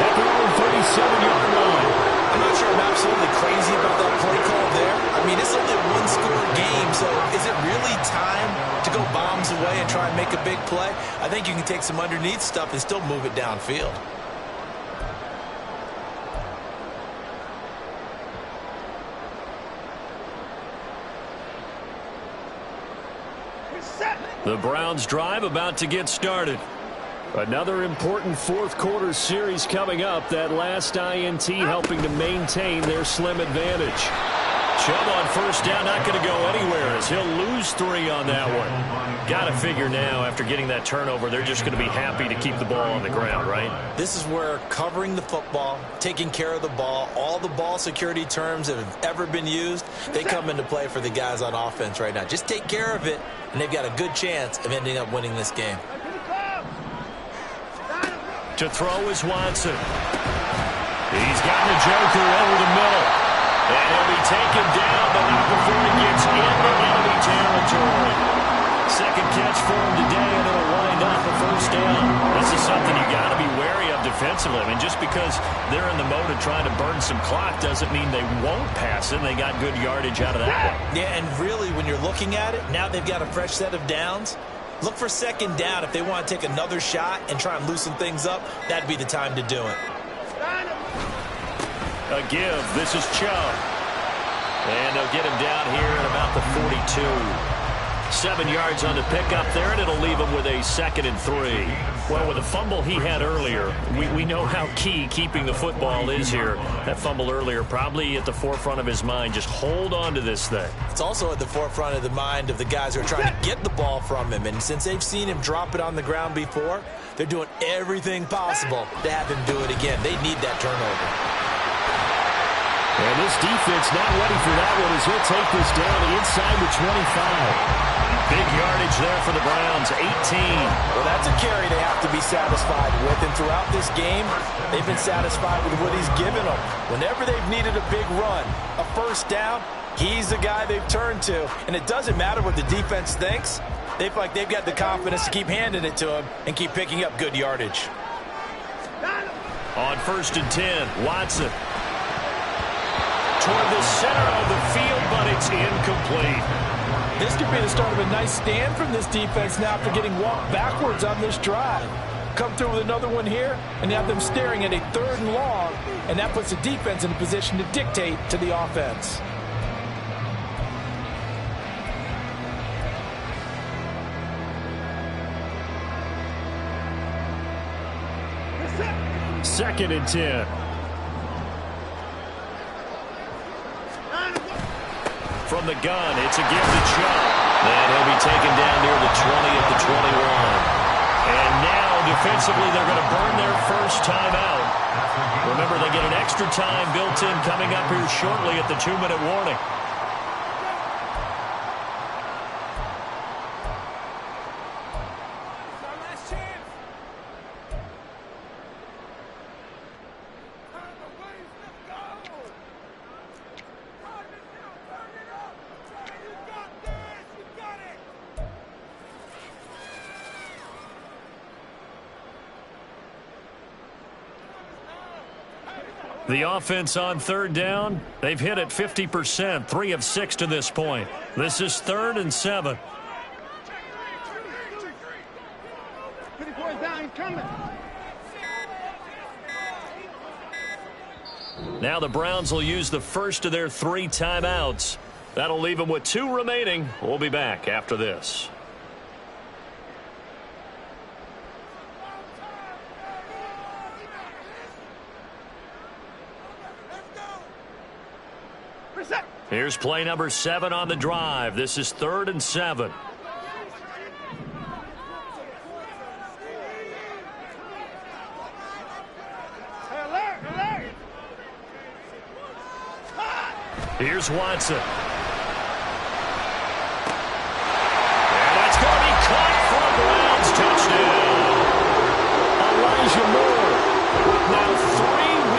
Speaker 8: at their own 37-yard line.
Speaker 7: I'm not sure I'm absolutely crazy about that play call there. I mean, it's only a 1-score game, so is it really time to go bombs away and try and make a big play? I think you can take some underneath stuff and still move it downfield.
Speaker 8: The Browns drive about to get started. Another important 4th quarter series coming up. That last INT helping to maintain their slim advantage. Chubb on first down, not going to go anywhere as he'll lose 3 on that one. Got to figure now after getting that turnover, they're just going to be happy to keep the ball on the ground, right?
Speaker 7: This is where covering the football, taking care of the ball, all the ball security terms that have ever been used, they come into play for the guys on offense right now. Just take care of it, and they've got a good chance of ending up winning this game.
Speaker 8: To throw is Watson.
Speaker 4: He's gotten the joker over the middle. And he'll be taken down, but not before he gets into enemy territory. Second catch for him today, and it'll wind up a first down. This is something you got to be wary of defensively. I mean, just because they're in the mode of trying to burn some clock doesn't mean they won't pass it. They got good yardage out of that one.
Speaker 7: Yeah, and really, when you're looking at it, now they've got a fresh set of downs. Look for second down. If they want to take another shot and try and loosen things up, that'd be the time to do it.
Speaker 4: A give. This is Chubb. And they'll get him down here at about the 42. 7 yards on the pickup there, and it'll leave him with a 2nd and 3. Well, with the fumble he had earlier, we know how key keeping the football is here. That fumble earlier probably at the forefront of his mind. Just hold on to this thing.
Speaker 7: It's also at the forefront of the mind of the guys who are trying to get the ball from him. And since they've seen him drop it on the ground before, they're doing everything possible to have him do it again. They need that turnover.
Speaker 8: And this defense not ready for that one as he'll take this down inside the 25.
Speaker 4: Big yardage there for the Browns, 18.
Speaker 7: Well, that's a carry they have to be satisfied with. And throughout this game, they've been satisfied with what he's given them. Whenever they've needed a big run, a first down, he's the guy they've turned to. And it doesn't matter what the defense thinks. They feel like they've got the confidence to keep handing it to him and keep picking up good yardage.
Speaker 4: On 1st and 10, Watson. Toward the center of the field, but it's incomplete.
Speaker 6: This could be the start of a nice stand from this defense now after getting walked backwards on this drive. Come through with another one here, and you have them staring at a 3rd and long, and that puts the defense in a position to dictate to the offense.
Speaker 8: Second and 10.
Speaker 4: From the gun, it's a give to Chubb. And he'll be taken down near the 20 at the 21. And now, defensively, they're going to burn their first timeout. Remember, they get an extra time built in coming up here shortly at the 2-minute warning. The offense on 3rd down, they've hit it 50%, 3 of 6 to this point. This is 3rd and 7. Now the Browns will use the first of their 3 timeouts. That'll leave them with 2 remaining. We'll be back after this. Here's play number 7 on the drive. This is 3rd and 7. Here's Watson. And that's going to be caught for a Browns touchdown. Elijah Moore with now 3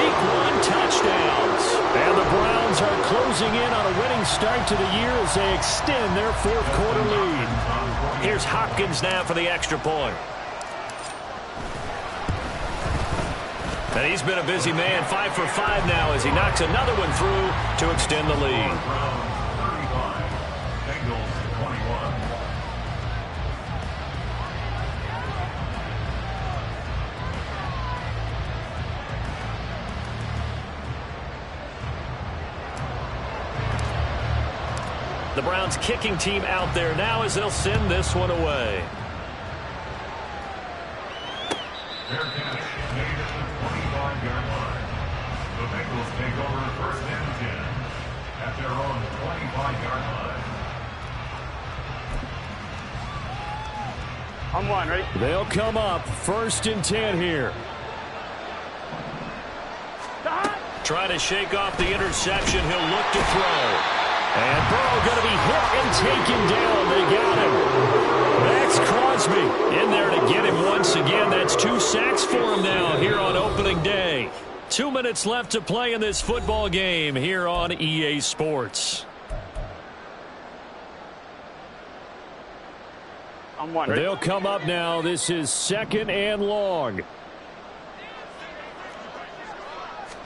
Speaker 4: Week 1 touchdowns. And the Browns are closing in on a winning start to the year as they extend their 4th quarter lead. Here's Hopkins now for the extra point. And he's been a busy man, 5 for 5 now as he knocks another one through to extend the lead. The Browns kicking team out there now as they'll send this one away.
Speaker 5: Fair catch made at the 25-yard line. The Bengals take over 1st and 10 at their own 25-yard line.
Speaker 9: I'm one, ready?
Speaker 8: They'll come up 1st and 10 here.
Speaker 4: Trying to shake off the interception. He'll look to throw. And Burrow going to be hit and taken down. They got him. That's Crosby in there to get him once again. That's 2 sacks for him now here on opening day. 2 minutes left to play in this football game here on EA Sports. They'll come up now. This is 2nd and long.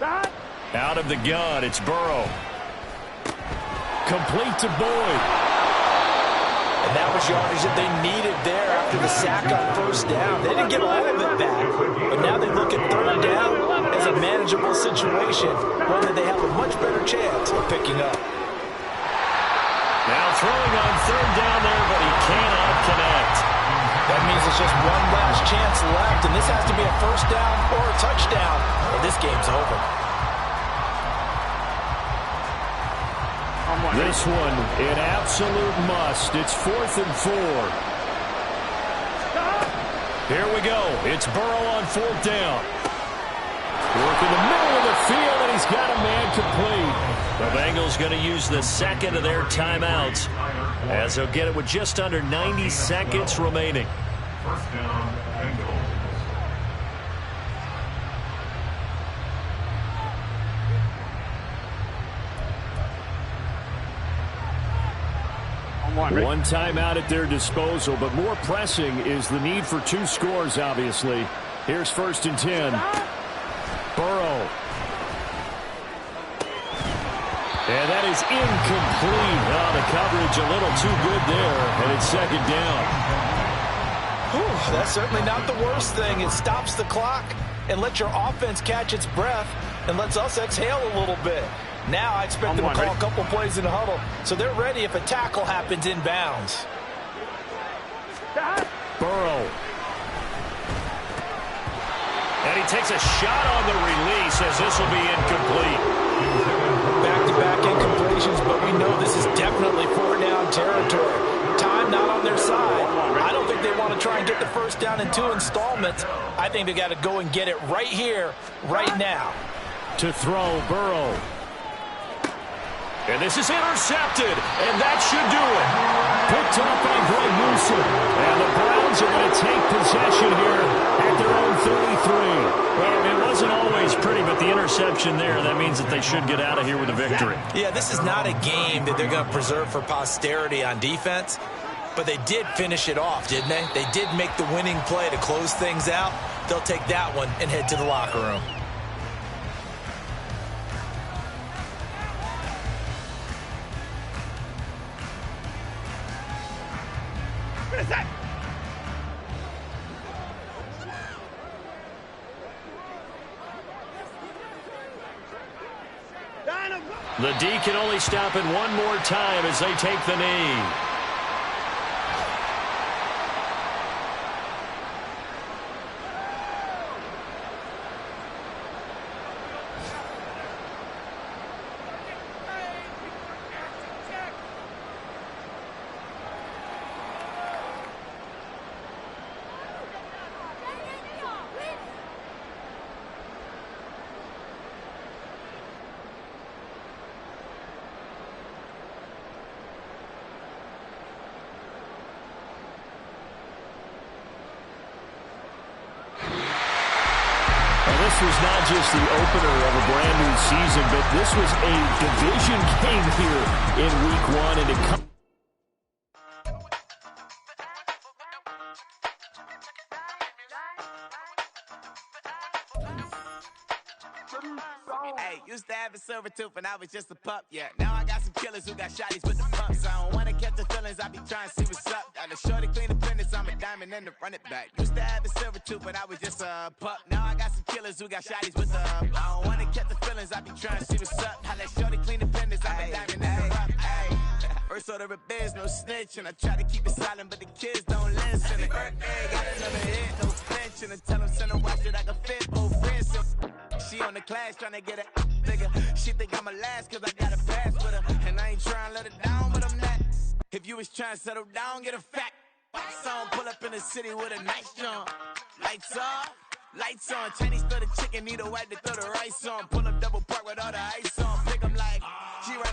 Speaker 4: Out of the gun, it's Burrow. Complete to Boyd.
Speaker 6: And that was yardage that they needed there after the sack on first down. They didn't get all of it back, but now they look at 3rd down as a manageable situation, one that they have a much better chance of picking up.
Speaker 4: Now throwing on 3rd down there, but he cannot connect.
Speaker 6: That means it's just one last chance left, and this has to be a 1st down or a touchdown, or this game's over.
Speaker 4: This one, an absolute must. It's 4th and 4. Here we go. It's Burrow on 4th down. Work in the middle of the field, and he's got a man complete. The Bengals going to use the 2nd of their timeouts as they'll get it with just under 90 seconds remaining.
Speaker 5: 1st down, Bengals.
Speaker 4: One timeout at their disposal, but more pressing is the need for 2 scores, obviously. Here's 1st and 10. Burrow. And that is incomplete. Oh, the coverage a little too good there, and it's 2nd down.
Speaker 6: Whew, that's certainly not the worst thing. It stops the clock and lets your offense catch its breath and lets us exhale a little bit. Now I expect them to call a couple plays in the huddle, so they're ready if a tackle happens inbounds.
Speaker 4: Burrow. And he takes a shot on the release as this will be incomplete.
Speaker 6: Back-to-back incompletions, but we know this is definitely 4-down territory. Time not on their side. I don't think they want to try and get the 1st down in 2 installments. I think they got to go and get it right here, right now.
Speaker 4: To throw, Burrow. And this is intercepted, and that should do it. Picked up by Greg Newsom. And the Browns are going to take possession here at their own 33. Well, it wasn't always pretty, but the interception there, that means that they should get out of here with a victory.
Speaker 6: Yeah, this is not a game that they're going to preserve for posterity on defense, but they did finish it off, didn't they? They did make the winning play to close things out. They'll take that one and head to the locker room.
Speaker 4: The D can only stop it one more time as they take the knee. This was not just the opener of a brand new season, but this was a division game here in week 1, and it comes.
Speaker 10: Hey, used to have a silver tooth and I was just a pup, yeah. Now I got some killers who got shotties with the pumps. I don't wanna catch the feelings, I be trying to see what's up. Got a shorty clean the business, I'm a diamond and to run it back. Used to have a silver tooth, but I was just a pup. Now I got some killers who got shotties with the I don't wanna catch the feelings, I be trying to see what's up. How that shorty clean the business, I'm a diamond and to run it. First order of biz, no snitch, and I try to keep it silent, but the kids don't listen. And birthday, got another hit, no flinch, and I tell them send her watch it, I can fit both friends. She on the class trying to get a nigga. She think I'm a last cause I got a pass with her. And I ain't trying to let her down, but I'm not. If you was trying to settle down, get a fact. Song, pull up in the city with a nice jump. Lights off, lights on. Chinese throw the chicken, need a wipe to throw the rice on. Pull up double park with all the ice on. Pick 'em like, she running.